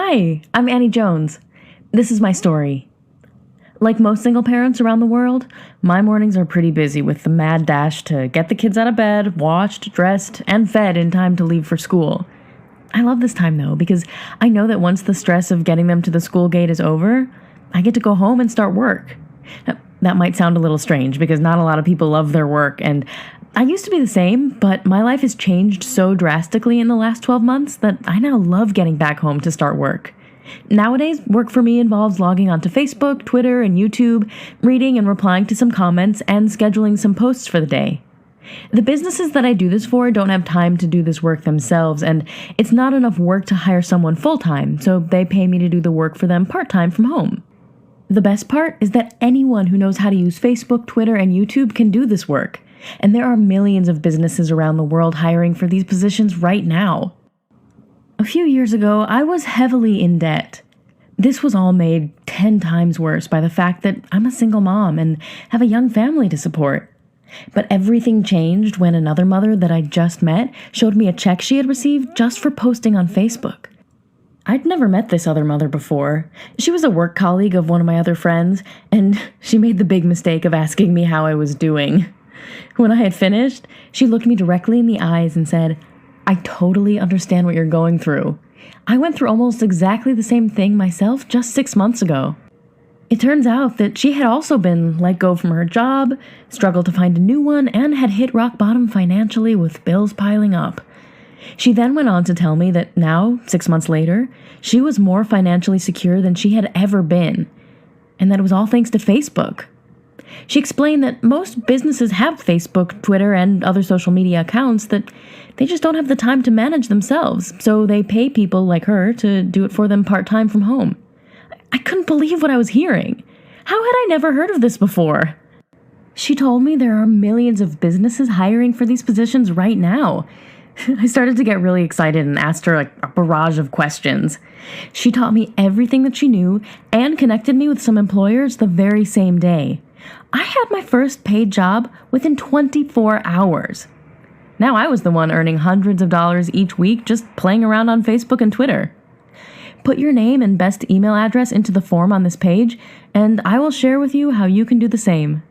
Hi, I'm Annie Jones. This is my story. Like most single parents around the world, my mornings are pretty busy with the mad dash to get the kids out of bed, washed, dressed, and fed in time to leave for school. I love this time though, because I know that once the stress of getting them to the school gate is over, I get to go home and start work. Now, that might sound a little strange because not a lot of people love their work, and I used to be the same, but my life has changed so drastically in the last 12 months that I now love getting back home to start work. Nowadays, work for me involves logging onto Facebook, Twitter, and YouTube, reading and replying to some comments, and scheduling some posts for the day. The businesses that I do this for don't have time to do this work themselves, and it's not enough work to hire someone full-time, so they pay me to do the work for them part-time from home. The best part is that anyone who knows how to use Facebook, Twitter, and YouTube can do this work. And there are millions of businesses around the world hiring for these positions right now. A few years ago, I was heavily in debt. This was all made 10 times worse by the fact that I'm a single mom and have a young family to support. But everything changed when another mother that I just met showed me a check she had received just for posting on Facebook. I'd never met this other mother before. She was a work colleague of one of my other friends, and she made the big mistake of asking me how I was doing. When I had finished, she looked me directly in the eyes and said, "I totally understand what you're going through. I went through almost exactly the same thing myself just 6 months ago." It turns out that she had also been let go from her job, struggled to find a new one, and had hit rock bottom financially with bills piling up. She then went on to tell me that now, 6 months later, she was more financially secure than she had ever been, and that it was all thanks to Facebook. She explained that most businesses have Facebook, Twitter, and other social media accounts that they just don't have the time to manage themselves, so they pay people like her to do it for them part-time from home. I couldn't believe what I was hearing. How had I never heard of this before? She told me there are millions of businesses hiring for these positions right now. I started to get really excited and asked her a barrage of questions. She taught me everything that she knew and connected me with some employers the very same day. I had my first paid job within 24 hours. Now I was the one earning hundreds of dollars each week just playing around on Facebook and Twitter. Put your name and best email address into the form on this page, and I will share with you how you can do the same.